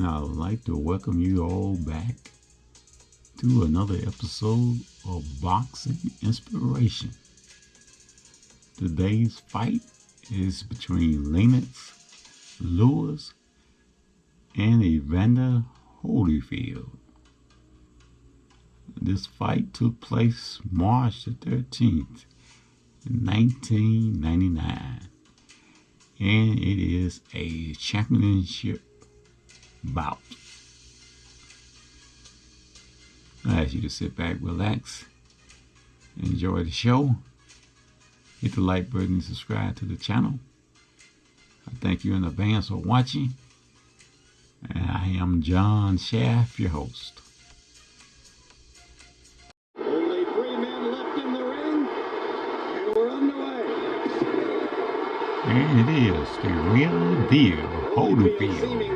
I would like to welcome you all back to another episode of Boxing Inspiration. Today's fight is between Lennox Lewis and Evander Holyfield. This fight took place March the 13th, 1999, and it is a championship bout. I ask you to sit back, relax, enjoy the show. Hit the like button and subscribe to the channel. I thank you in advance for watching. And I am John Shaft, your host. Only 3 men left in the ring, and we're underway. And it is the real deal, Holyfield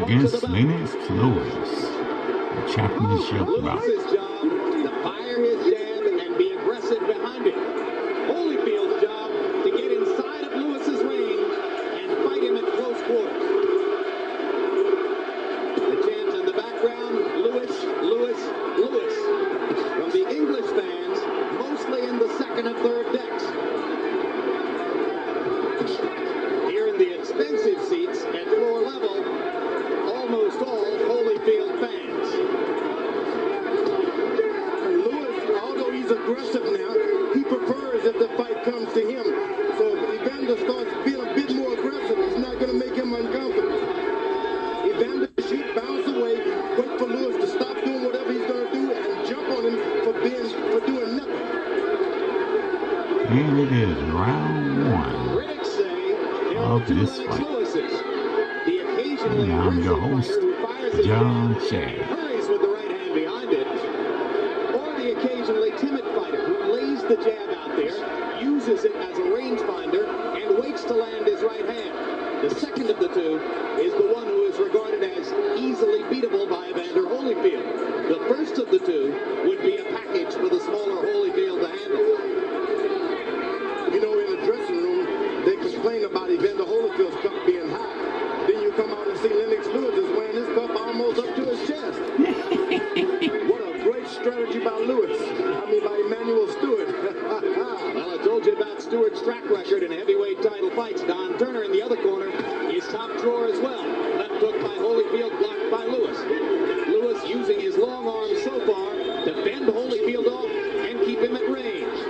against Lennox Lewis, the championship bout. Lewis's job to fire his jab and be aggressive behind it. Holyfield's job to get inside of Lewis's ring and fight him at close quarters. The chants in the background, Lewis, Lewis, Lewis, from the English fans, mostly in the second and third decks. Here in the expensive seats at floor level, almost all Holyfield fans. Lewis, although he's aggressive now, he prefers if the fight comes to him. So if Evander starts being a bit more aggressive, it's not going to make him uncomfortable. Evander should bounce away, wait for Lewis to stop doing whatever he's going to do, and jump on him for doing nothing. And it is round one of this fight. And I'm your host, John Shaft. Hurries with the right hand behind it. Or the occasionally timid fighter who lays the jab out there, uses it as a rangefinder, and waits to land his right hand. The second of the two is the one who is regarded as easily beatable by Evander Holyfield. The first of the two would be a package for the smaller Holyfield to handle. You know, in the dressing room, they complain about Evander Holyfield's cup being high. Then you come out and see Lennox Lewis is wearing his cup almost up to his chest. What a great strategy by Lewis. By Emmanuel Stewart. Well, I told you about Stewart's track record in heavyweight title fights. Don Turner in the other corner is top drawer as well. Left hook by Holyfield, blocked by Lewis. Lewis using his long arm so far to bend Holyfield off and keep him at range.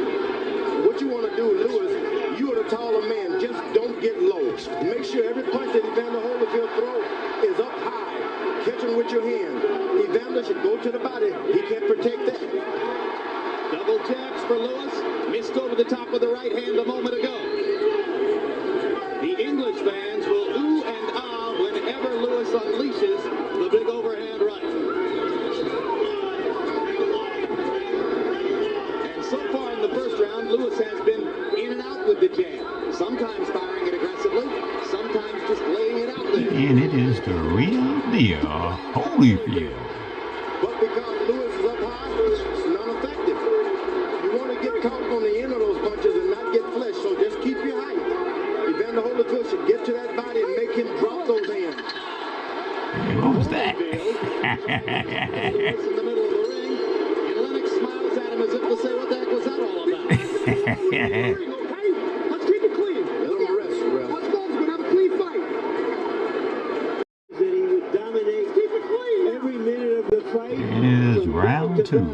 What you want to do, Lewis, you are the taller man. Just don't get low. Make sure every punch that Evander Holyfield throws is up high. Catch him with your hand. Evander should go to the body. He can't protect that. Double jabs for Lewis. Missed over the top of the right hand a moment ago. The English fans will ooh and ah whenever Lewis unleashes the big overhand right. And so far in the first round, Lewis has been in and out with the jab. Sometimes firing it aggressively, sometimes just laying it out there. And it is the real deal, Holyfield. But because Lewis is up high, it's non-effective. You want to get caught on the end of those punches and not get flesh, so just keep your height. Evander Holyfield should get to that body and make him drop those hands. What was that? Lewis in the middle of the ring, and Lennox smiles at him as if to say, what the heck was that all about? Let's keep it clean. Let him rest, ref. Let's go. We're going to have a clean fight. That he would dominate every minute of the fight. And it is round two.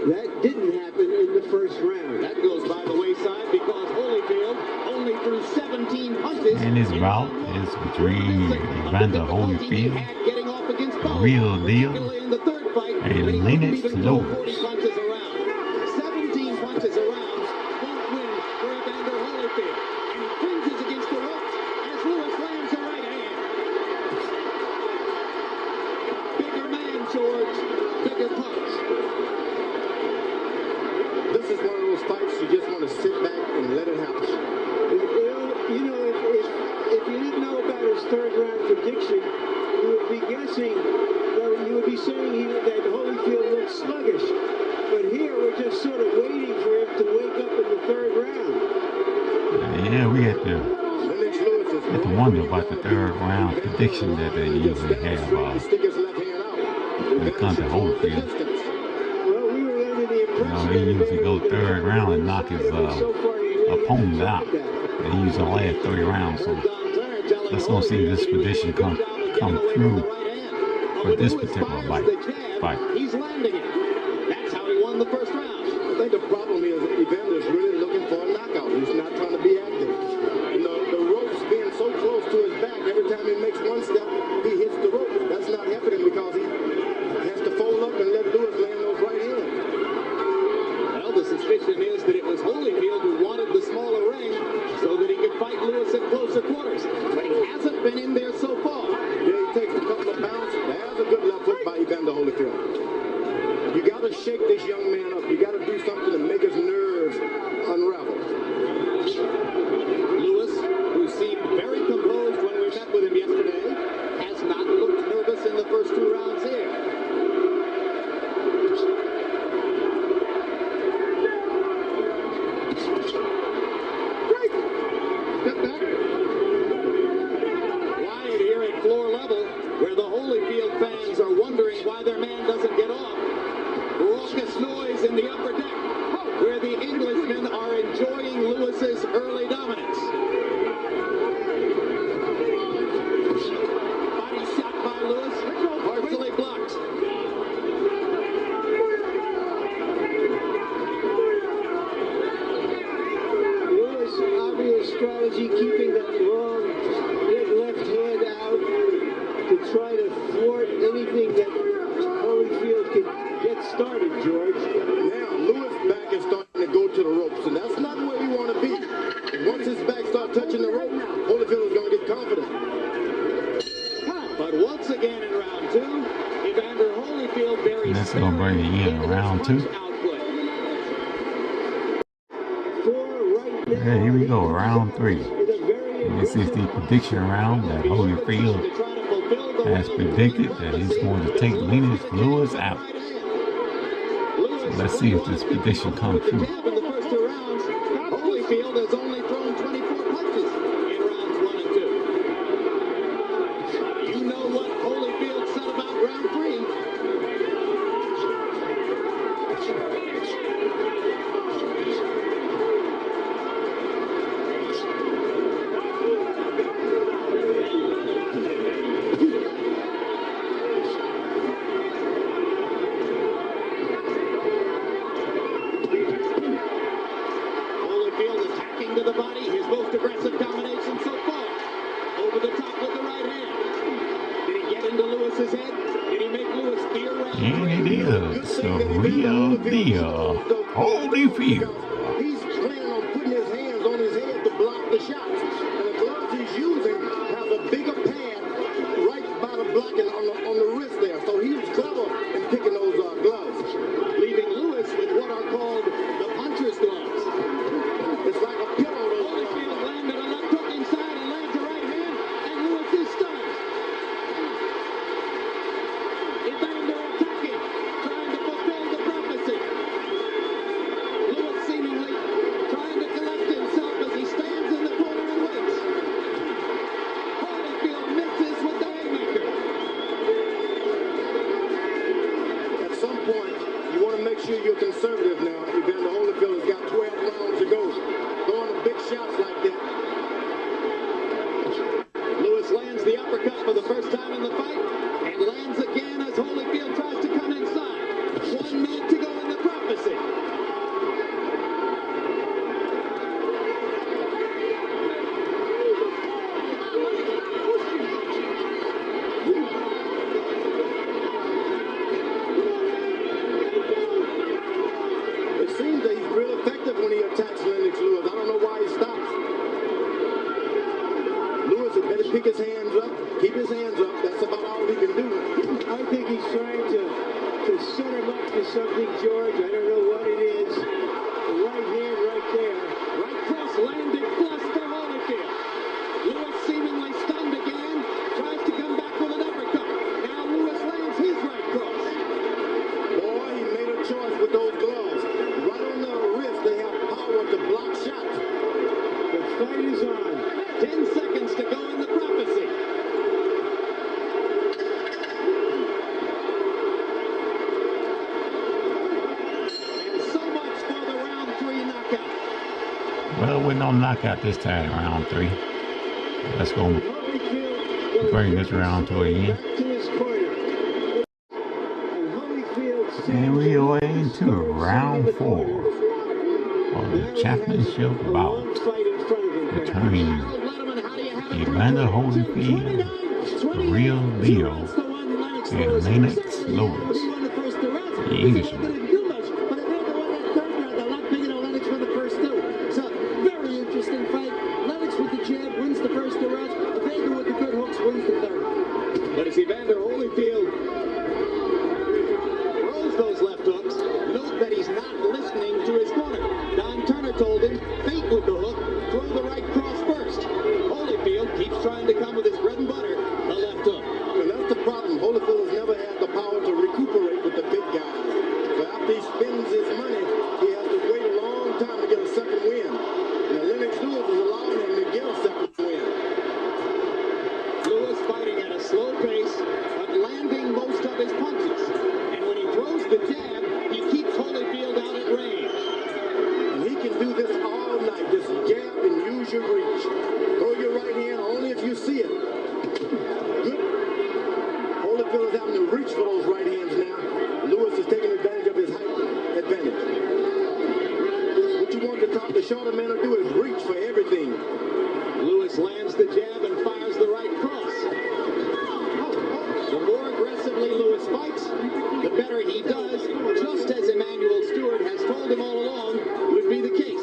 That didn't happen in the first round. That goes by the wayside because Holyfield only threw 17 punches. And this bout is between Evander Holyfield, the real deal, and Lennox Lewis. 17 punches around won't win for Evander Holyfield. And he cringes against the ropes as Lewis lands a right hand. Bigger man, George. Bigger punch. This is one of those fights you just want to sit back and let it happen. You know, if you didn't know about his third round prediction, you would be guessing, you would be saying that Holyfield looked sluggish. But here we're just sort of waiting for him to wake up in the third round. Yeah, we had to have to wonder about the third round prediction that they usually have when it comes to Holyfield. Well, we were under the impression He usually go third round and knock his opponent out. They use the last 3 rounds. So let's go see if this prediction come through for this particular fight. He's landing it. That's how he won the first round. I think the problem is Evander's really looking for a knockout. He's not trying to be active. The ropes being so close to his back, every time he makes one step, he hits the rope. That's not happening because he has to fold up and let Lewis land those right hands. Well, the suspicion is that it was Holyfield who wanted the smaller ring so that he could fight Lewis at closer quarters. But he hasn't been in there so far. Yeah, he takes a couple of pounds. There's a good left hook by Evander Holyfield. You got to shake this young man up. You got to do something to make his nerves unravel. Lewis, who seemed very composed when we met with him yesterday, has not looked nervous in the first 2 rounds here. Step back. Quiet here at floor level, where the Holyfield fans are wondering why their man doesn't get off. Raucous noise in the upper deck, where the Englishmen are enjoying Lewis's early dominance. Body shot by Lewis, partially blocked. Lewis' obvious strategy, keeping that long, big left hand out to try to thwart anything that Holyfield could get started, George. Now, Lewis' back is starting to go to the ropes, and that's not where you want to be. Once his back starts touching the rope, Holyfield is going to get confident. But once again in round 2, Evander Holyfield very And that's going to bring it in round 2. Yeah, here we go, round 3. And this is the prediction round that Holyfield has predicted that he's going to take Lennox Lewis out. So let's see if this prediction comes true. In the first 2 rounds, Holyfield has only thrown 24 punches in rounds 1 and 2. You know what Holyfield said about round 3. To the body, his most aggressive combination so far. Over the top with the right hand. Did he get into Lewis's head? Did he make Lewis fear round 3? And it is the real deal, Holyfield. He's planning on putting his hands on his head to block the shots. And the gloves he's using have a bigger pad right by the blocking on the wrist there. So he was clever in picking those gloves. Leaving Lewis with what are called the puncher's gloves. It's like a pillow. Holyfield landed a left hook inside and lands a right hand, and Lewis is stunned. Evander attacking, trying to fulfill the prophecy. Lewis seemingly trying to collect himself as he stands in the corner and waits. Holyfield misses with the haymaker. At some point, you want to make sure you're conservative now. Evander Holyfield has got 12 rounds to go. Throwing the big shots like that. Lewis lands the uppercut for the first time in the fight, and lands again as Holyfield tries to come inside. 1 minute to go in the prophecy. It seems that he's real effective when he attacks Lennox Lewis. I don't know why he stops. Lewis had better pick his hands up, keep his hands up. That's about all he can do. I think he's trying to set him up for something, George. I don't know what it is. The right hand right there. Right cross landed flush for Holyfield. Lewis seemingly stunned again, tries to come back with an uppercut. Now Lewis lands his right cross. Boy, he made a choice with those gloves. Right on the Well, with no knockout this time, round 3. Let's go bring this round to an end. And we are into round 4 of the championship bout between Evander Holyfield, the real deal, and Lennox Lewis, the Englishman. But as Evander Holyfield throws those left hooks, note that he's not listening to his corner. Don Turner told him, fake with the hook, throw the right cross first. Holyfield keeps trying to come with his bread and butter, the left hook. And that's the problem. Holyfield has never had the power to recuperate with the big guys. So after he spends his money, he has to wait a long time to get a second win. Now Lennox Lewis is allowing him to get a second win. Lewis fighting at a slow pace, but landing most of his punches. And when he throws the jab, he keeps Holyfield out at range. And he can do this all night. Just jab and use your reach. Throw your right hand only if you see it. Good. Holyfield is having to reach for those right hands now. Lewis is taking advantage of his height advantage. What you want the shorter man to do is reach for everything. Lewis lands the jab and fires the right cross. The more aggressively Lewis fights, the better he does, just as Emmanuel Stewart has told him all along would be the case.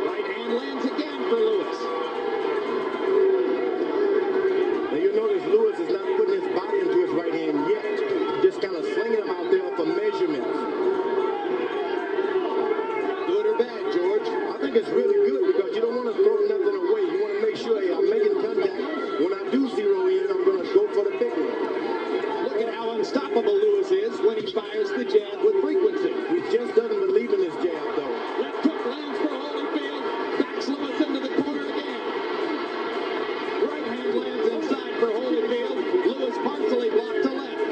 Right hand lands again for Lewis. Now you notice Lewis is not putting his body into his right hand yet. Just kind of slinging him out there for measurements. Good or bad, George? I think it's really good because you don't want to throw nothing away. You want to make sure I'm making contact. When I do zero in, I'm going to go for the big one. Look at how unstoppable Lewis is when he fires the jab with frequency. He just doesn't believe in his jab, though. Left hook lands for Holyfield. Backs Lewis into the corner again. Right hand lands inside for Holyfield. Lewis partially blocked to left.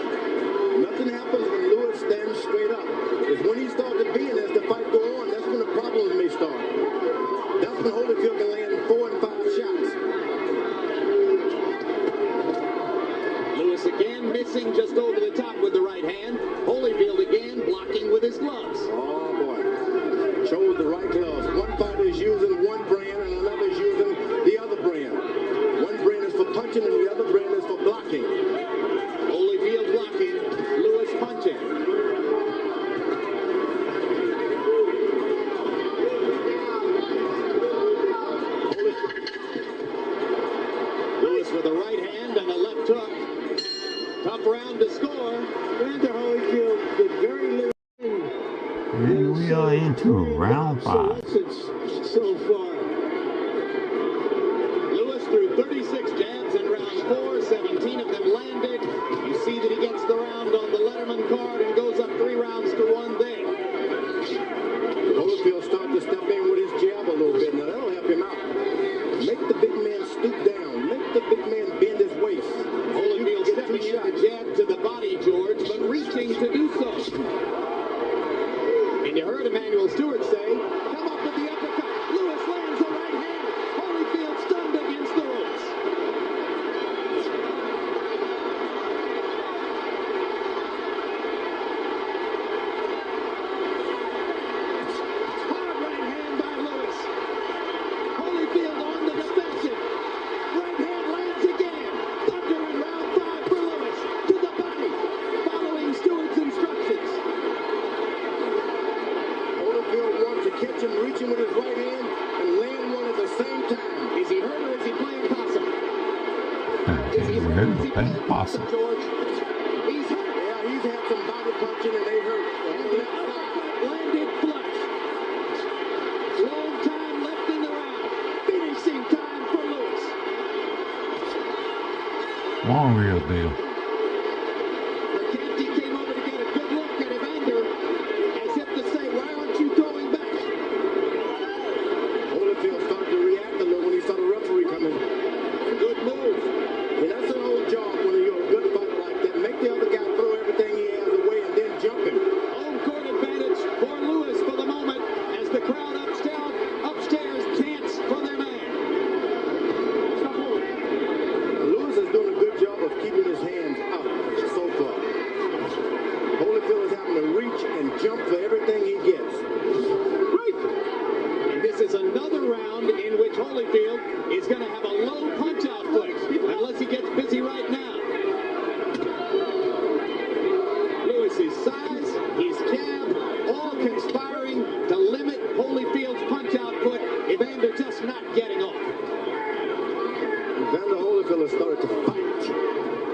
Nothing happens when Lewis stands straight up. It's when he starts to be in as the fight go on, that's when the problems may start. That's when Holyfield can land 4 and 5 shots. Lewis again missing just over the top with the right hand. Holyfield again blocking with his gloves. Oh boy. Chose the right gloves. One fighter is using one brand and another is using the other brand. One brand is for punching and the other brand is for blocking. Holyfield blocking, Lewis punching. Lewis with a right hand and a left hook. Tough round to score. Evander Holyfield did very little And we are into round 5. so far. Lewis threw 36 jabs in round 4, 17 of them landed. You see that he gets the round on the Letterman card and goes up 3 rounds to 1 there. Holyfield starting to step in with his jab a little bit. Now that'll help him out. Make the big man stoop down. Make the big man bend his waist. Holyfield stepping in the jab to the body, George, but reaching to do so. And you heard Emmanuel Stewart say, come up with the uppercut. Lewis lands the right hand. Holyfield stunned against the ropes. Hard right hand by Lewis. Holyfield on the defensive. Right hand lands again. Thunder in round 5 for Lewis. To the body. Following Stewart's instructions. Holyfield wants to catch him reaching with his right hand and land one at the same time. Is he hurt or is he playing possum? Is he We're hurt or is he playing possum. George? He's hurt. Yeah, he's had some body punching and they hurt. And the uppercut landed flush. Long time left in the round. Finishing time for Lewis. One real deal. McCarthy came over to get a good look at Evander, as if to say, why aren't you throwing back? Holyfield started to react a little when he saw the referee coming. Good move. And that's an old job when you're a good fighter like that. Make the other guy throw everything he has away and then jump him. Home court advantage for Lewis for the moment, as the crowd upstairs conspiring to limit Holyfield's punch output. Evander just not getting off. Evander Holyfield has started to fight.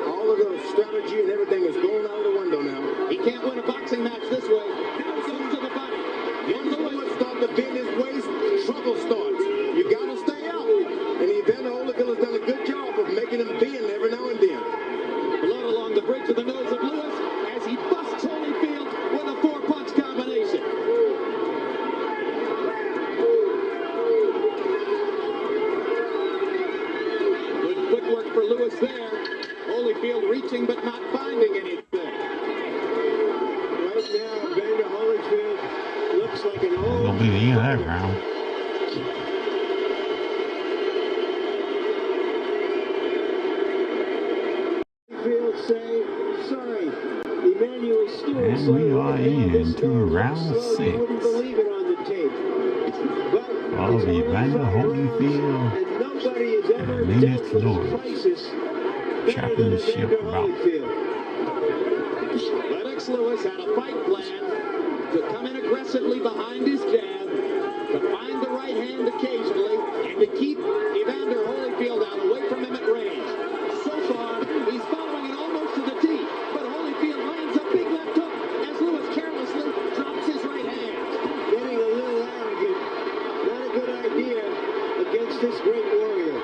All of the strategy and everything is going out of the window now. He can't win a boxing match this way. Now he goes to the body. Once Lewis starts to bend his waist, trouble starts. You got to stay out. And Evander Holyfield has done a good job of making him bend every now and then. Blood along the bridge of the nose of Lewis as he busts Holyfield with a 4-punch combination. Good footwork for Lewis there. Holyfield reaching but not finding anything. Right now, Evander Holyfield looks like an old... Gonna be the end of that round. Holyfield say, sorry, Emmanuel Stewart. And we are into round 6. You wouldn't believe it on the tape. But Of Evander Holyfield and nobody has ever and Lennox dealt with the crisis better than championship Evander bout. Holyfield. Lennox Lewis had a fight plan to come in aggressively behind his jab, to find the right hand occasionally, and to keep Evander Holyfield out away from him at range. So far, he's following it almost to the tee, but Holyfield lands a big left hook as Lewis carelessly drops his right hand. Getting a little arrogant. Not a good idea against this great warrior.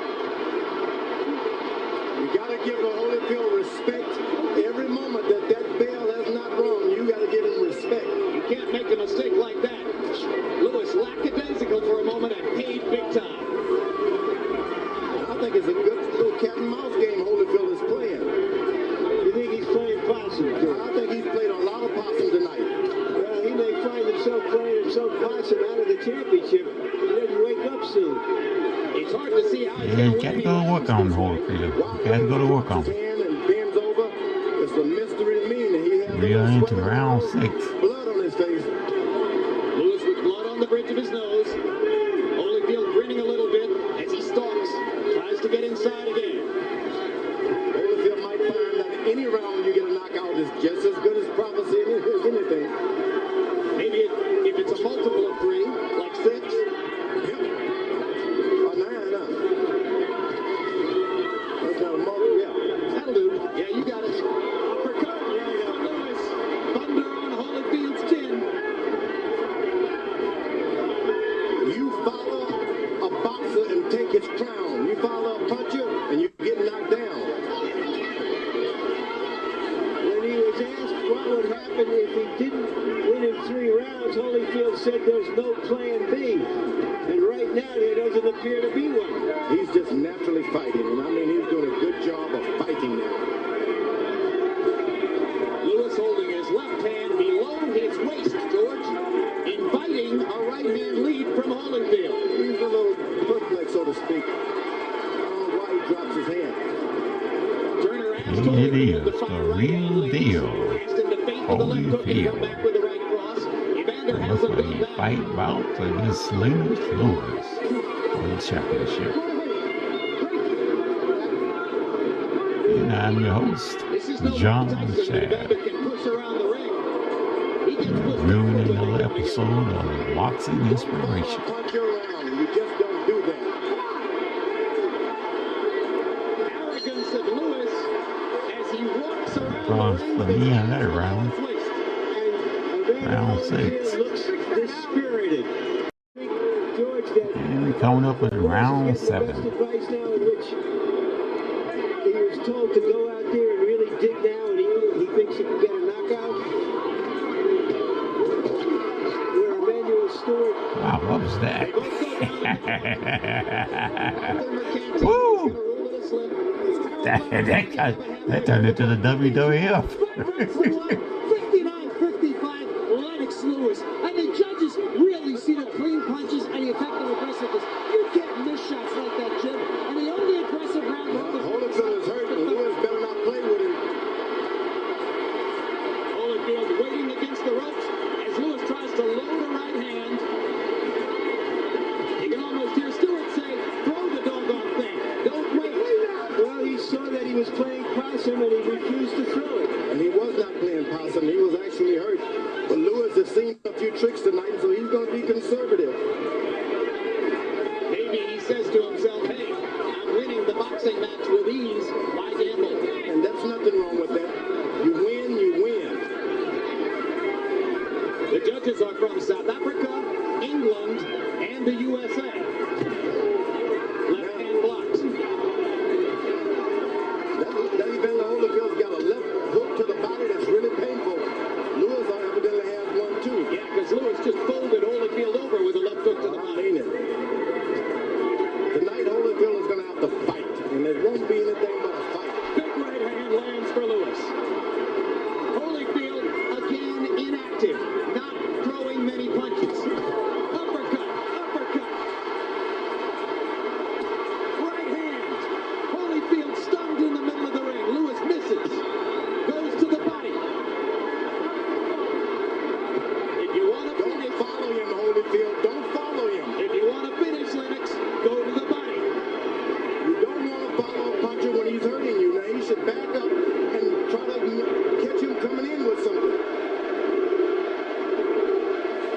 You got to give Holyfield respect. Every moment that bell has not rung, you got to give him respect. You can't make a mistake like that. Lewis lackadaisical for a moment and paid big time. I think it's a good little cat and mouse game Holyfield is playing. You think he's playing possum? I think he's played a lot of possum tonight. Well, he may find himself playing some possum out of the championship. He doesn't wake up soon. It's hard to see how he's Yeah, you going to got to win. go to work on Holyfield. You got to go to work on His him. hand and bends over. It's a mystery to me that he has We are into sweat round 6. blood on his face. Lewis with blood on the bridge of his nose. Holyfield grinning a little bit as he stalks. Tries to get inside again. Holyfield might find that any round you get a knockout is just as good as prophecy as anything. Maybe if it's a multiple of 3, like 6. Or 9, That's not a multiple, yeah. That'll do. Yeah, you got it. Uppercut. Right on Lewis. Thunder on Holyfield's chin. You follow a boxer and take his crown. You follow a puncher and you get knocked down. When he was asked what would happen if he didn't win in 3 rounds, Holyfield said there's no plan B. And right now there doesn't appear to be one. He's just naturally fighting, and I mean he's doing a good job of fighting now. Lewis holding his left hand below his waist, George, inviting a right hand lead from Holyfield. He's a little perplex, so to speak. I don't know why he drops his hand. Turner asked It Holyfield is to fight the right real hand leads. deal. Asked him to feint with the left hook and come Holyfield. back with the right cross. Evander Looks hasn't like done a that. fight bout against Lennox Lewis for the championship. And I'm your host, This is no John Tyson that Shad. Evander can push around the ring. He gets pushed Reviewing around the another ring. episode of Boxing Inspiration. Punch you around, you just don't do that. Arrogance of Lewis as he walks around Bronze the ring for with me his on that hands round. on his waist. And Round Evander 6. Holyfield looks dispirited. I think, George, that And we're coming up with round Lewis is getting the 7. best advice now in which he was told to go out there and really dig now, and he thinks he can get a knockout. Where Emmanuel Stewart Wow, what was that? Woo! Woo! That turned into the WWF. 59-55, Lennox Lewis. And the judges really see the clean punches and the effective aggressiveness. You can't miss shots like that, Jim. And the only aggressive round Holyfield is hurt, and Lewis better not play with him. Holyfield waiting against the ropes as Lewis tries to load a right hand. You can almost hear Stewart say, throw the doggone thing. Don't wait. Well, he saw that he was playing possum and he refused to throw it. And he was not playing possum, he was actually hurt. But Lewis has seen a few tricks tonight. conservative. Maybe he says to himself, hey, I'm winning the boxing match with ease. Why gamble? And that's nothing wrong with that. You win, you win. The judges are from South Africa, England, and the USA. Left hand blocked. That Evander Holyfield's got a left hook to the body that's really painful. Lewis evidently has one too. Yeah, because Lewis just folded Holyfield over with a left hook to the I body. mean it. Tonight Holyfield is going to have to fight, and it won't be anything but a fight. Big right hand lands for Lewis. Holyfield again inactive, not throwing many punches. Uppercut, uppercut. Right hand. Holyfield stunned in the middle of the ring. Lewis misses. Goes to the body. If you want to Don't finish, follow him, Holyfield. Don't follow him. if you want to finish Lennox, go to the body. You don't want to follow a puncher when he's hurting you. Now, he should back up and try to catch him coming in with something.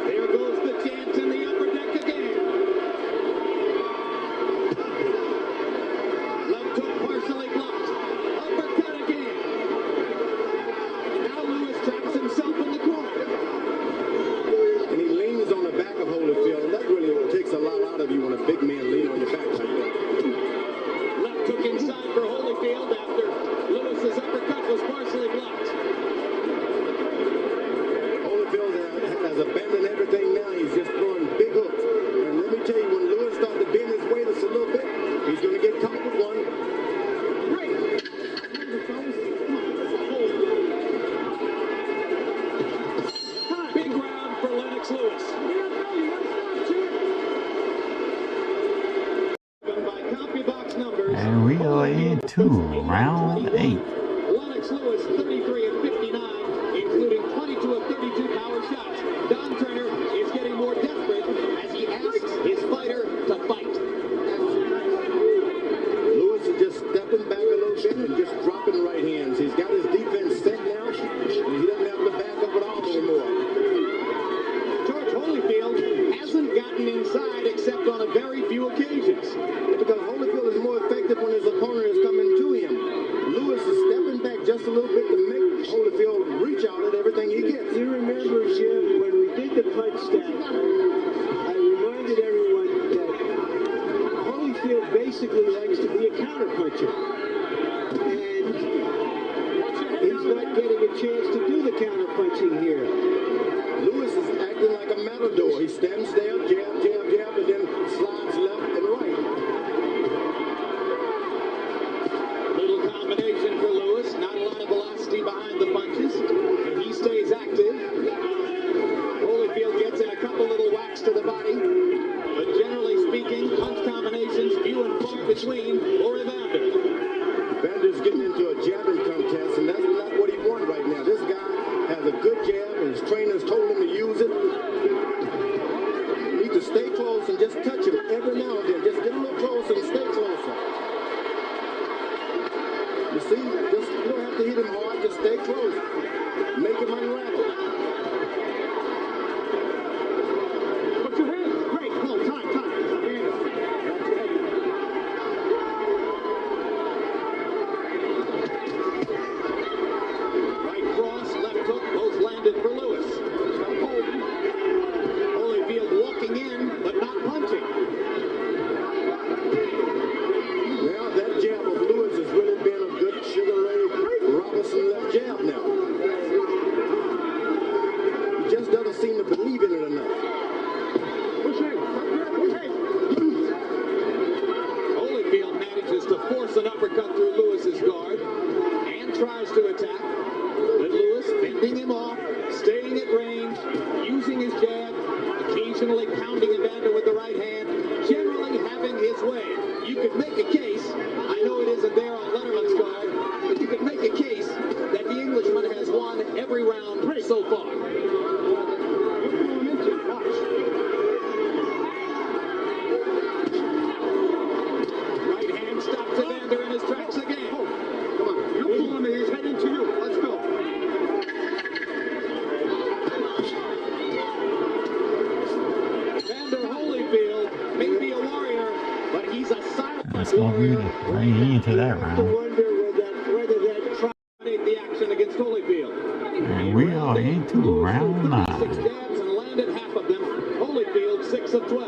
There goes the chance in the upper deck again. Left hook partially blocked. Uppercut again. Now Lewis traps himself in the corner. And he leans on the back of Holyfield. And that really takes a lot out of you when a big man leans on your back like that. Left hook inside for Holyfield after Lewis's uppercut was partially blocked. Holyfield has abandoned everything now. He's just throwing big hooks. And let me tell you, when Lewis starts to bend his way just a little bit, he's going to get caught with one. Big round for Lennox Lewis. By copy box numbers. And we are into round 8. Lennox Lewis, 33 of 59, including 22 of 32 power shots. Don Turner is getting more desperate as he asks his fighter to fight. Lewis is just stepping back a little bit and just dropping right hands. He's got his defense set now, and he doesn't have to back up at all anymore. George Holyfield hasn't gotten inside except on a very few occasions. Because Holyfield is more effective when his opponent is coming to him. Lewis is stepping back just a little bit to make Holyfield reach out at everything he gets. You remember, Jim, when we did the punch stack, I reminded everyone that Holyfield basically likes to be a counterpuncher. And he's not getting a chance to do the counterpunching here. Lewis is acting like a matador. He stands there, jab, jab, jab, and then slides left and right. Little combination for Lewis. Not a lot of velocity behind the punches, and he stays active. Holyfield gets in a couple little whacks to the body, but generally speaking, punch combinations few and far between for Evander. Evander's getting into a jabbing contest, and that's not what he wants right now. This guy has a good jab, and his trainers told him to use it. You need to stay close and just touch him every now and then. Just get a little closer and stay closer. You see, just you don't have to hit him hard, just stay close. Make him unravel. Put your hand. Great. Hold. Time. Right cross, left hook, both landed for Lewis. Holyfield walking in, but not punching. Now that jab of Lewis has really been a good Sugar Ray Robinson left jab now. He just doesn't seem to believe in it enough. Holyfield manages to force an uppercut through Lewis's guard and tries to attack. But Lewis fending him off, staying at range, using his jab, occasionally pounding Evander with the right hand, generally having his way. You could make a case, I know it isn't there on Letterman's card, but you could make a case that the Englishman has won every round so far. Right hand stops Evander in his tracks again. Come on, you pull him, he's heading to you. Let's go. It's gonna be right into that round. The action against Holyfield. And we are into round 9. Jabs and landed half of them. Holyfield 6 of 12.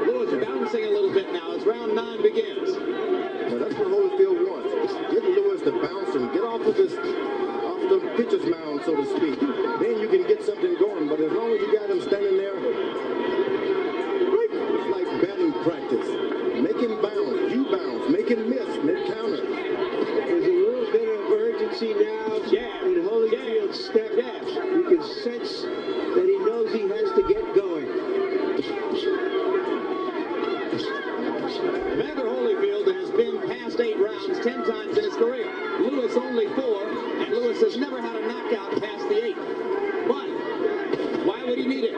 Lewis bouncing a little bit now as round 9 begins. Well, that's what Holyfield wants. Get Lewis to bounce and get off of the pitcher's mound, so to speak. Then you can get something going. But as long as you got him standing there, it's like batting practice. Make him bounce. You bounce. Make him miss. Make counter. There's a little bit of urgency now in Holyfield's step. You can sense that he knows he has to get going. Evander Holyfield has been past 8 rounds 10 times in his career. Lewis only 4, and Lewis has never had a knockout past the 8th. But why would he need it?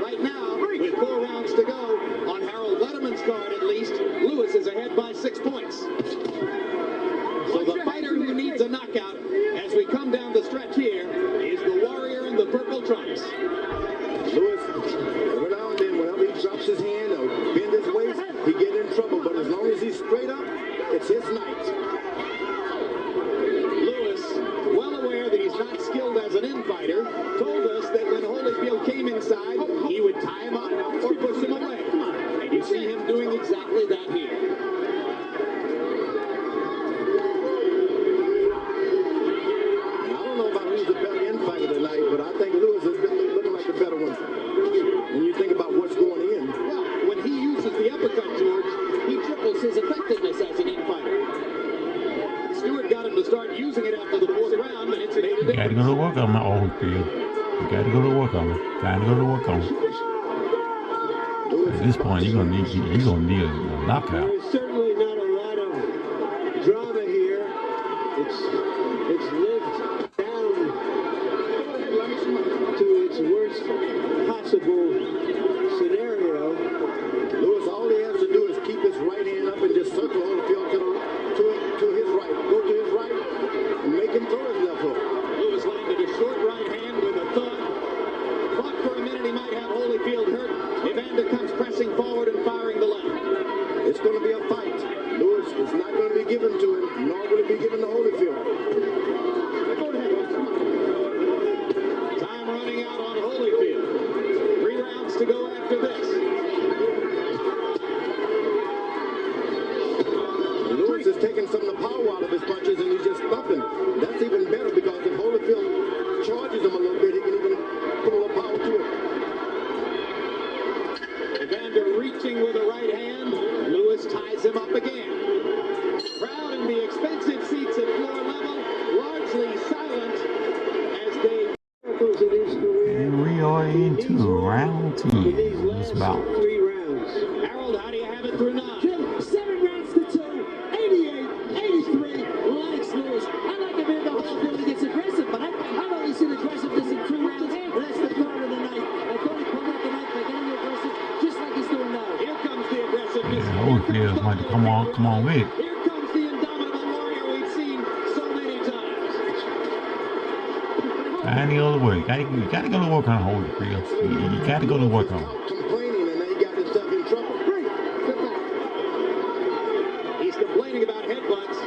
Right now, with 4 rounds to go, on Harold Letterman's card at least, Lewis is ahead by 6 points. So the fighter who needs a knockout as we come down the stretch here is the warrior in the purple trunks. Lewis, every now and then, whenever he drops his hand or bend his waist, he get in trouble. But as long as he's straight up, it's his night. Lewis, well aware that he's not skilled as an infighter, told us that when Holyfield came inside, he would tie him up or push him away. And you see him doing exactly that here. But I think Lewis has been looking like the better one. When you think about what's going in. Well, when he uses the uppercut, George, he triples his effectiveness as an infighter. Stewart got him to start using it after the 4th round, and it's made a difference. You gotta go to work on my Holyfield. You gotta go to work on him. Gotta go to work on him. At this point, you're gonna need a knockout. There's certainly not a lot of drama here. It's lived down to its worst possible scenario. Lewis, all he has to do is keep his right hand up and just circle Holyfield to his right. Go to his right and make him throw his left hook. Lewis landed a short right hand with a thud. Thought for a minute he might have Holyfield hurt. Evander comes pressing forward and firing the left. It's going to be a fight. Lewis is not going to be given to him, nor will it be given to Holyfield. Time running out on Holyfield. 3 rounds to go after this. Lewis is taking some of the power out of his punches and he's just thumping. That's even better because if Holyfield charges him a little bit, he can even put a little power to it. Evander reaching with a right hand. Lewis ties him up again. Crowd in the expensive seats at floor level, largely silent as they... And we are into round 10 of this bout. 3 rounds. Harold, how do you have it through 9? 7 rounds to 2, 88-83. Lennox Lewis. I like Evander Holyfield. He gets aggressive, but I've only seen aggressiveness in 2 rounds. That's the 3rd of the night. I thought he pulled out the night by getting aggressive, just like he's doing now. Here comes the aggressiveness. Yeah, Holyfield's going to come on with it. Here comes the indomitable warrior we've seen so many times. Find the other way. You gotta go to work on Holyfield. You gotta go to work on him. Complaining and then he got himself in trouble. He's complaining about headbutts.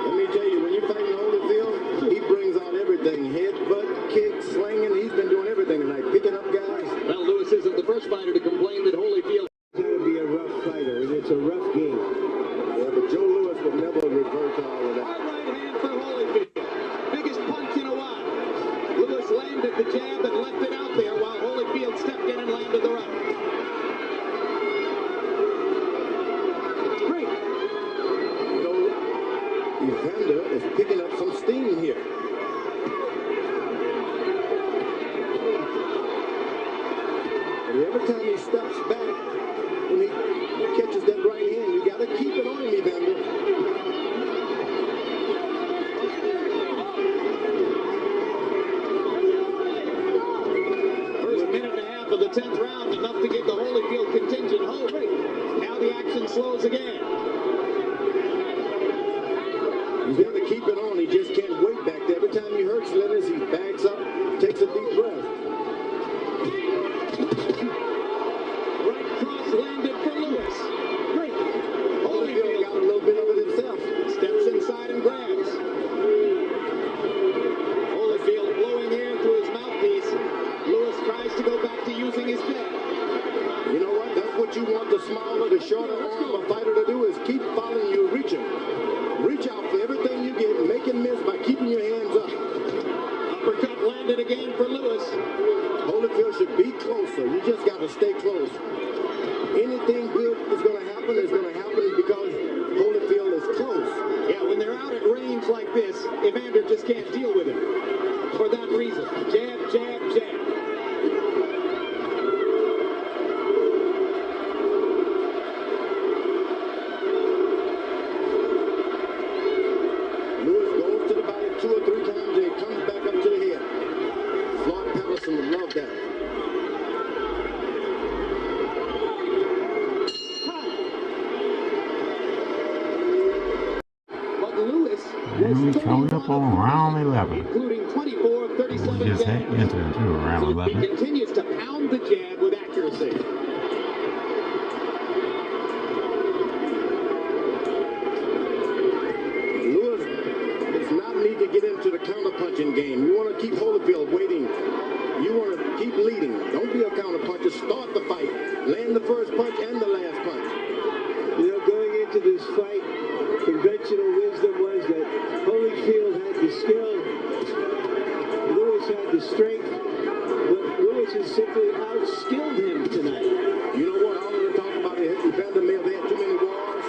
Let me tell you, when you're fighting Holyfield, he brings out everything. Headbutt, kick, slinging. He's been doing everything tonight. Picking up guys. Well, Lewis isn't the first fighter to complain that Holyfield... It's going to be a rough fighter, and it's a rough game. Yeah, but Joe Lewis would never revert to all of that. Hard right hand for Holyfield. Biggest punch in a while. Lewis landed the jab and left it out there while Holyfield stepped in and landed the right. Great. So, Evander is picking up some steam here. But every time he steps back, when he catches that right hand, you got to keep it on him, Evander. First minute and a half of the 10th round, enough to give the Holyfield contingent hope. Now the action slows again. He's got to keep it on. He just can't wait back there. Every time he hurts Lennox, he backs up, takes a deep breath. Right cross landed for Lewis. the shorter arm of a fighter to do is keep following you, reaching. Reach out for everything you get, make him miss by keeping your hands up. Uppercut landed again for Lewis. Holyfield should be closer. You just got to stay close. Anything good is going to happen because Holyfield is close. Yeah, when they're out at range like this, Evander just can't deal with him. For that reason, jab, jab, jab. Lewis goes to the body 2 or 3 times and he comes back up to the head. Floyd Patterson would love that. But Lewis And we was coming up on round 11. including 24 of 37 We just jabs. entered into round So he 11. continues to pound the jab with accuracy. Lewis does not need to get into the counter-punching game. You want to keep Holyfield waiting. You want to keep leading. Don't be a counter-puncher. Start the fight. Land the first punch and the last punch. You know, going into this fight, conventional wisdom was that Holyfield had the skill, Lewis had the strength, but Lewis has simply outskilled him tonight. You know what? All of the talk about it, Evander may have had too many wars.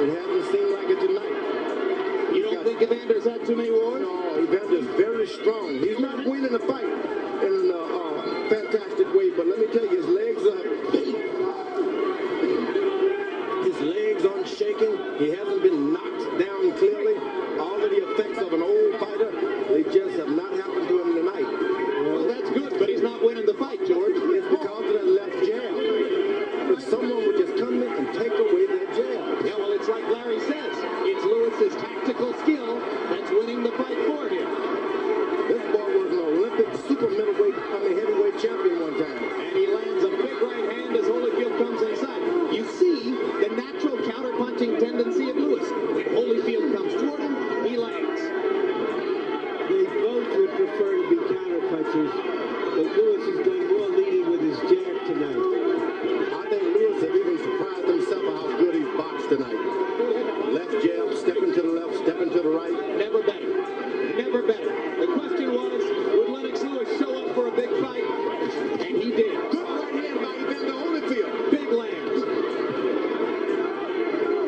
It hasn't seemed like it tonight. You don't think Evander's had too many wars? No, Evander's very strong. He's not winning the fight in a fantastic way, but let me tell you, his legs aren't shaking. He hasn't been knocked down clearly. All of the effects of an old fighter, they just have not happened to him tonight. Well, that's good, but he's not winning the fight, George. It's because of that left jab. If someone would just come in and take away that jab. Yeah, well, it's like Larry says. It's Lewis's tactical skill that's winning the fight for him. This boy was an Olympic heavyweight champion one time. And he lands a big right hand as Holyfield comes inside. You see the natural counter-punching tendency of Lewis. When Holyfield comes toward him, he lands. They both would prefer to be counterpunchers, but Lewis has done more leading with his jab tonight. I think Lewis has even surprised himself at how good he's boxed tonight. Left jab, stepping to the left, stepping to the right. Never better. Never better. The question was, would Lennox Lewis show up for a big fight? And he did. Good right hand by Evander Holyfield. Big lands.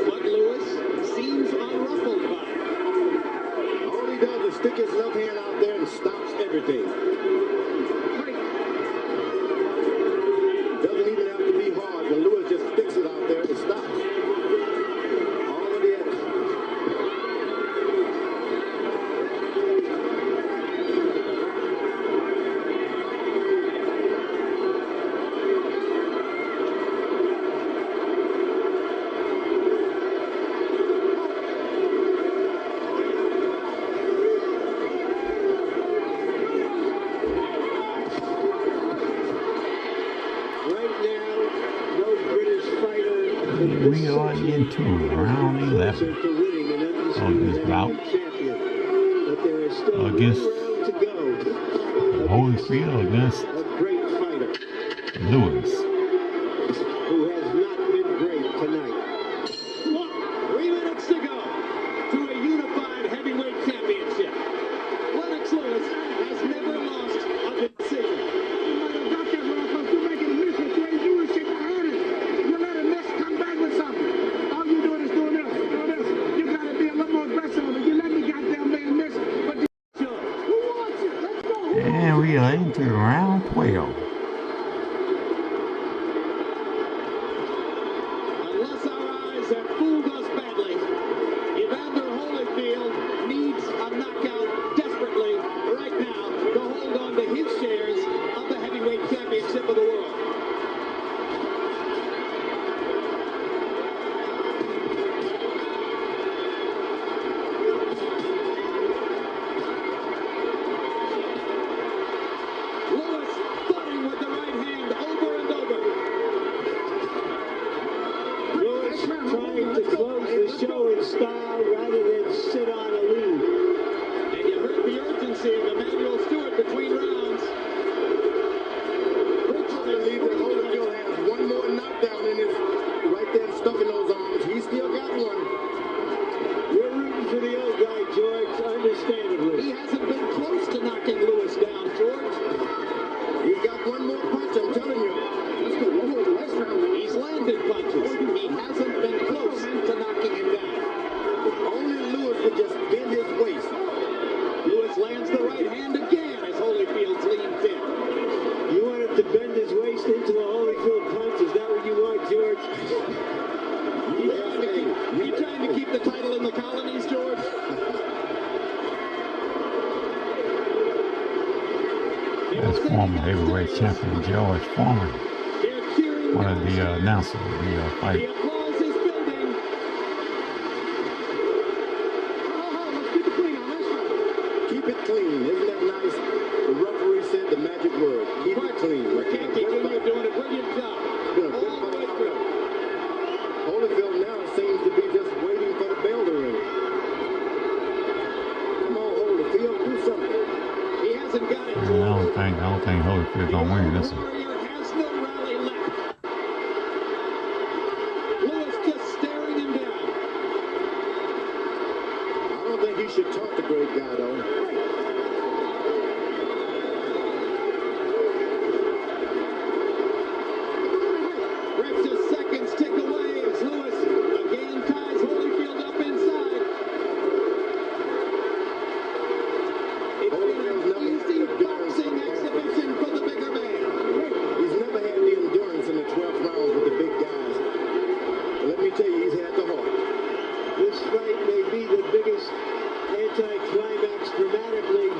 But Lewis seems unruffled by it. All he does is stick his left hand out there and stops everything. Doesn't even have to be hard. When Lewis just sticks it out there, it stops. All of the action. Right now, no British fighter We are into round 11 to winning an of undisputed this bout heavyweight champion. But there is still against one round to go. Holyfield against A great fighter Lewis. who has not been great tonight. 3 minutes to go to a unified heavyweight championship. Lennox Lewis has never lost a decision. And we are into round 12. Unless our eyes have fooled us badly, Evander Holyfield needs a knockout desperately right now to hold on to his shares of the heavyweight championship of the world. Lewis thought he one more punch, I'm telling you. He's landed punches. He hasn't been close to knocking him down. Only Lewis could just bend his waist. Lewis lands the right hand again as Holyfield's leaned in. You want him to bend his waist into a Holyfield punch? Is that what you want, George? You trying to keep the title in the colonies, George? That's former heavyweight champion George Foreman, They're cheering. one of the announcers of the The fight. applause is building. Let's keep it clean on this one. Keep it clean. Isn't that nice? The referee said the magic word. Keep it clean. Ricky Jr. doing a brilliant job. Good. All the way through. Holyfield now seems to be just waiting for the bell to ring. Come on, Holyfield, do something. He hasn't got it. I don't think Holyfield gonna win this one. Warrior has no rally left. Lewis just staring him down. I don't think he should taunt the great guy, though. Ref's just seconds tick away as Lewis again ties Holyfield up inside. It's been Holyfield's an never had easy the endurance boxing exhibition for the bigger man. He's never had the endurance in the 12th round with the big guys. But let me tell you, he's had the heart. This fight may be the biggest anti-climax dramatically.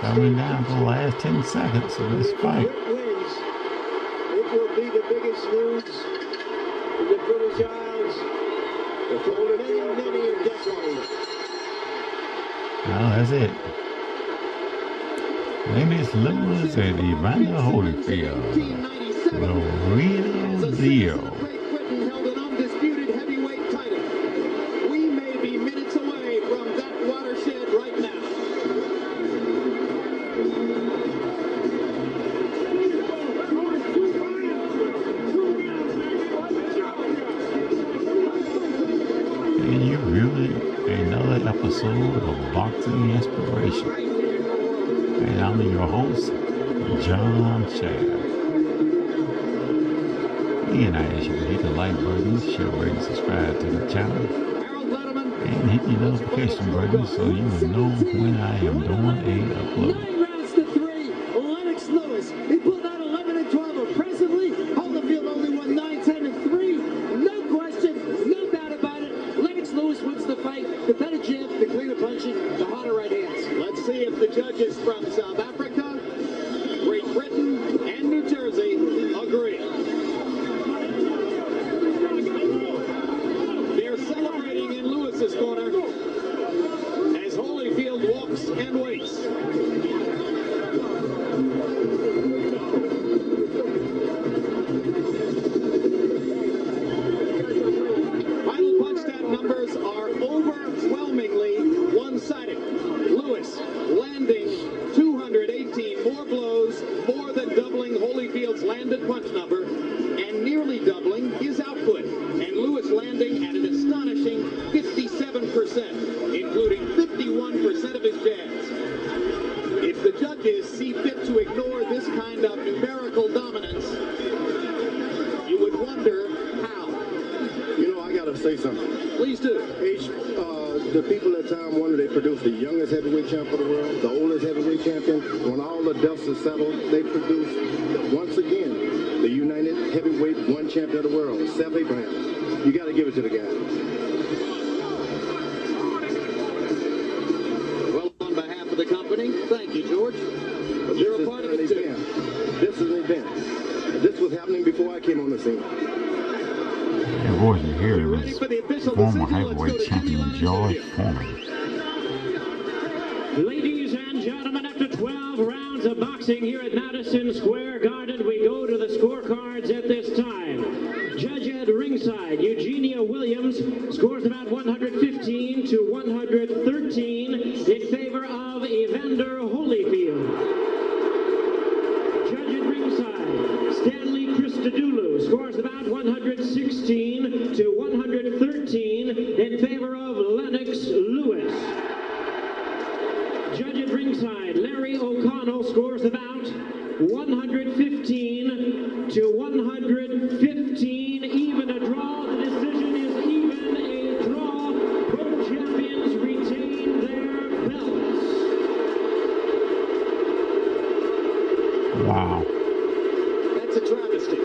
Coming down to the last 10 seconds of this fight. Britt wins. It will be the biggest news in the British Isles for many, many decades. Well, that's it. Lennox Lewis and Evander Holyfield. 1997. The real deal. Great Britain held an undisputed heavyweight title. We may be minutes away from that watershed right now. And you viewed another episode of Boxing Inspiration. And I'm your host, John Shad. And I ask you to hit the like button, share, rate, and subscribe to the channel. Harold Letterman. And hit the notification button so you will know when I am doing a upload. 9 rounds to 3. Lennox Lewis. He pulled out 11 and 12 impressively. Holyfield only won 9, 10, and 3. No question, no doubt about it. Lennox Lewis wins the fight. The better jab, the cleaner punching, the harder right hands. Let's see if the judges from South Africa, Great Britain, and New Jersey agree. They're celebrating in Lewis's corner as Holyfield walks and waits. Final punch stat numbers are overwhelmingly one-sided. Lewis landing 218 more blows, more than doubling Holyfield's landed punch number, and nearly doubling his output. And Lewis landing at an astonishing 57%, including 51% of his jabs. If the judges see fit to ignore this kind of numerical dominance, you would wonder how. You know, I got to say something. Please do. The people at Time Wonder, they produce the youngest heavyweight champ of the world, the oldest heavyweight champion. When all the dust is settled, they produce, once again, the United Heavyweight One Champion of the world, Seth Abraham. You got to give it to the guy. Well, on behalf of the company, thank you, George. But You're a part of it, too. This is an event. This was happening before I came on the scene. And voice you hear it Ready was for the official former decision? Let's go heavyweight to champion Jimmy George Lyon. Foreman. Ladies and gentlemen, after 12 rounds of boxing here at Madison Square Garden, we go to the scorecards at this time. Judge at ringside, Eugenia Williams scores about 115 to 113 in favor of Evander Holyfield. Judge at ringside, Stanley Christodoulou scores about 116 to 113 in favor of Lennox Lewis. Judge at ringside, Larry O'Connell scores about 100 115 to 115, even a draw. The decision is even a draw. Both champions retain their belts. Wow. That's a travesty.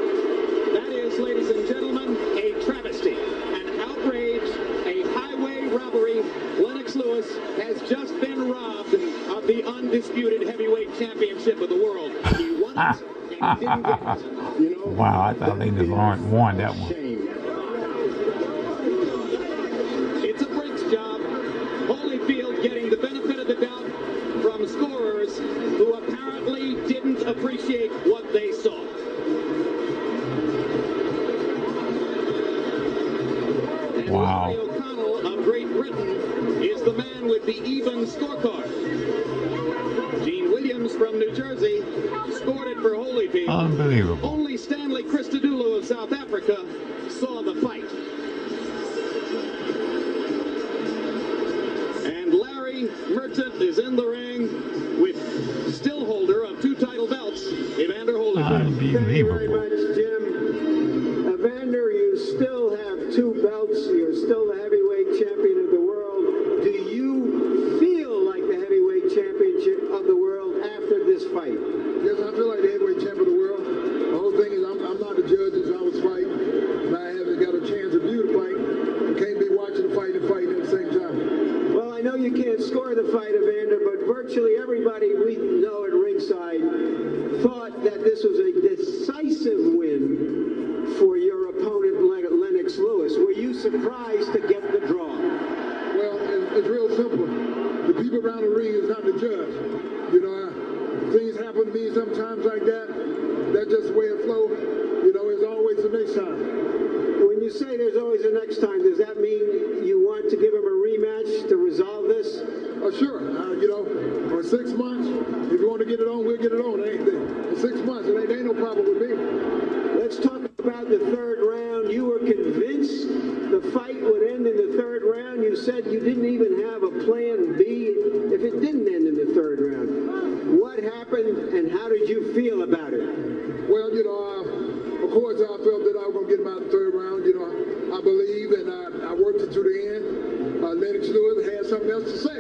That is, ladies and gentlemen, a travesty. An outrage, a highway robbery. Lennox Lewis has just been robbed of the undisputed heavyweight championship of the world. He won it, and he didn't get it. You know, Wow, I thought they just won that one. it's a Brinks job. Holyfield getting the benefit of the doubt from scorers who apparently didn't appreciate what they saw. And Wow. Larry O'Connell of Great Britain is the man with the even scorecard. Gene Williams from New Jersey scored it for Holyfield. Unbelievable. Only Stanley Christodoulou of South Africa saw the fight. And Larry Merchant is in the ring with still holder of 2 title belts, Evander Holyfield. Thank you very Unbelievable. much, Jim. Evander, you still have 2 belts. You're still the heavyweight champion of the world. Do you feel like the heavyweight championship of the world after this fight? Yes, I feel like the heavyweight champ of the world. The whole thing is I'm not the judge as I was fighting. And I haven't got a chance to view the fight. I can't be watching the fight and fighting at the same time. Well, I know you can't score the fight, Evander, but virtually everybody we know at ringside thought that this was a decisive win for your opponent, Lennox Lewis. Were you surprised to get the draw? Well, it's real simple. The people around the ring is not the judge. You know, things happen to me sometimes like that. That's just the way it flows. You know, it's always the next time. When you say there's always a next time, does that mean you want to give him a rematch to resolve this? Sure. You know, for 6 months, if you want to get it on, we'll get it on. For 6 months, it ain't no problem with me. Let's talk about the 3rd round. You were convinced the fight would end in the 3rd round. You said you didn't even have a plan B if it didn't end in the 3rd round. What happened and how did you feel about it? Well, you know, of course, I felt that I was going to get him out in the 3rd round. You know, I believe and I worked it to the end. Lennox Lewis had something else to say.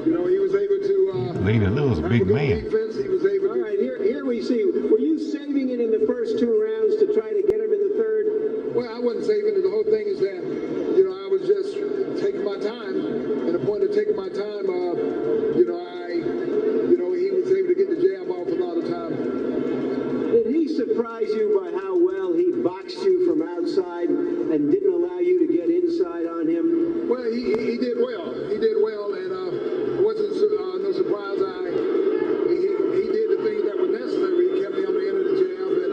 You know, he was able to. Lennox Lewis, big man. Defense. He was able. All right, here we see. Were you saving it in the first 2 rounds to try to get him in the 3rd? Well, I wasn't saving it. The whole thing is that, you know, I was just taking my time. And the point of taking my time, you know, he was able to get the jab off a lot of time. Did he surprise you by how well he boxed you from outside and didn't allow you to get inside on him? Well, he did well. He did well, and it wasn't no surprise. He did the things that were necessary. He kept me on the end of the jab, and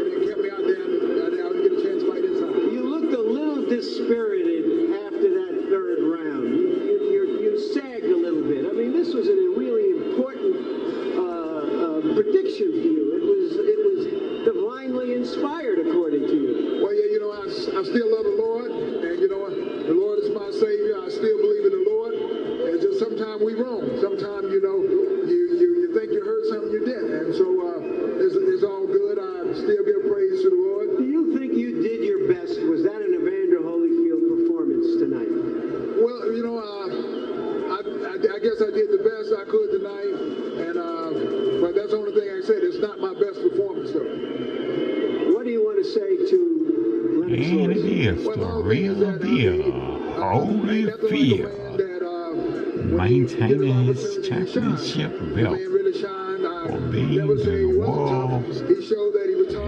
then kept me out there, and I didn't get a chance to fight inside. You looked a little dispirited after that 3rd round. You sagged a little bit. I mean, this was a really important prediction for you. It was divinely inspired, according to you. Well, yeah, you know, I still love the Lord, and you know, the Lord is my Savior. I still believe in the Lord. And just sometimes we wrong. Sometimes, you know, you think you heard something you didn't, and so it's all good. I still give praise to the Lord. Do you think you did your best? Was that an Evander Holyfield performance tonight? Well, you know, I guess I did the best I could tonight, and but that's the only thing I said. It's not my best performance, though. What do you want to say to Lennox And it Lewis? is the real deal. Holyfield maintaining his championship belt for being the world's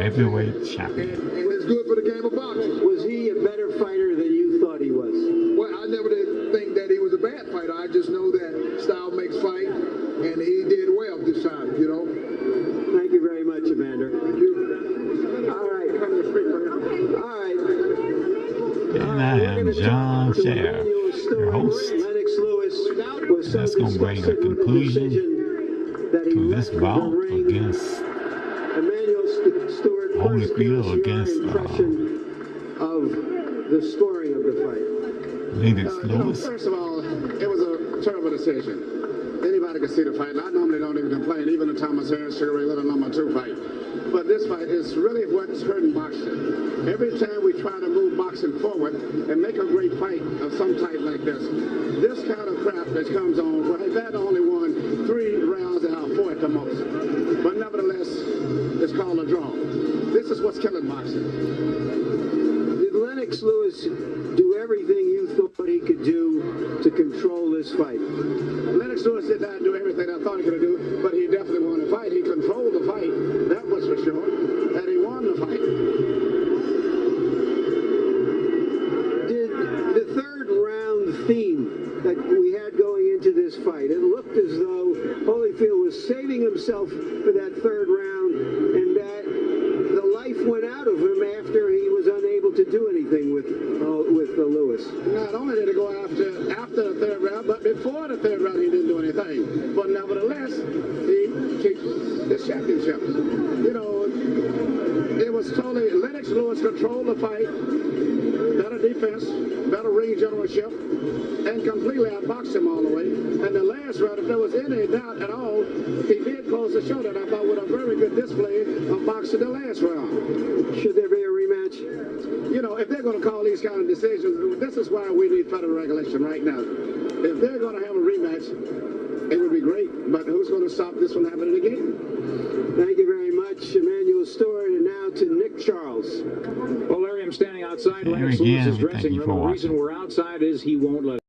heavyweight champion. And it's good for the game of boxing. Was he a better fighter than you thought he was? Well, I never did think that he was a bad fighter. I just know that style makes fight, and he did well this time, you know. Thank you very much, Evander. All right. All right. And I am John Scher, your host. Lennox Lewis was so That's going to bring a conclusion to this bout against Holyfield against of the scoring of the fight. Lennox Lewis. First of all, it was a terrible decision. Anybody everybody can see the fight. And I normally don't even complain, even the Thomas Harris Sugar Ray Leonard #2 fight. But this fight is really what's hurting boxing. Every time we try to move boxing forward and make a great fight of some type like this kind of crap that comes on, well, that only won 3 rounds and 4 at the most. But nevertheless, it's called a draw. This is what's killing boxing. Did Lennox Lewis do everything you thought he could do to control this fight? Lennox Lewis did not do everything I thought he could do, but he definitely won the fight. He controlled the fight, that was for sure, and he won the fight. Did the third round theme that we had going into this fight, it looked as though Holyfield was saving himself for that third round, and that the life went out of him after he was unable to do anything with Lewis. Not only did he go after the third round, but before the third round he didn't do anything. But nevertheless, he keeps his championship. You know, it was totally Lennox Lewis controlled the fight, better defense, better ring generalship, and completely outboxed him all the way. And the last round, if there was any doubt at all, he did close the show that I thought with a very good display of boxing the last round. Should there be a rematch? You know, if they're going to call these kind of decisions, this is why we need federal regulation right now. If they're going to have a rematch, it would be great, but who's going to stop this from happening again? Thank you very much, Emmanuel Stewart, and now to Nick Charles. Well, Larry, I'm standing outside There Lennox again, Lewis's thank dressing you room. for The reason watching. we're outside is he won't let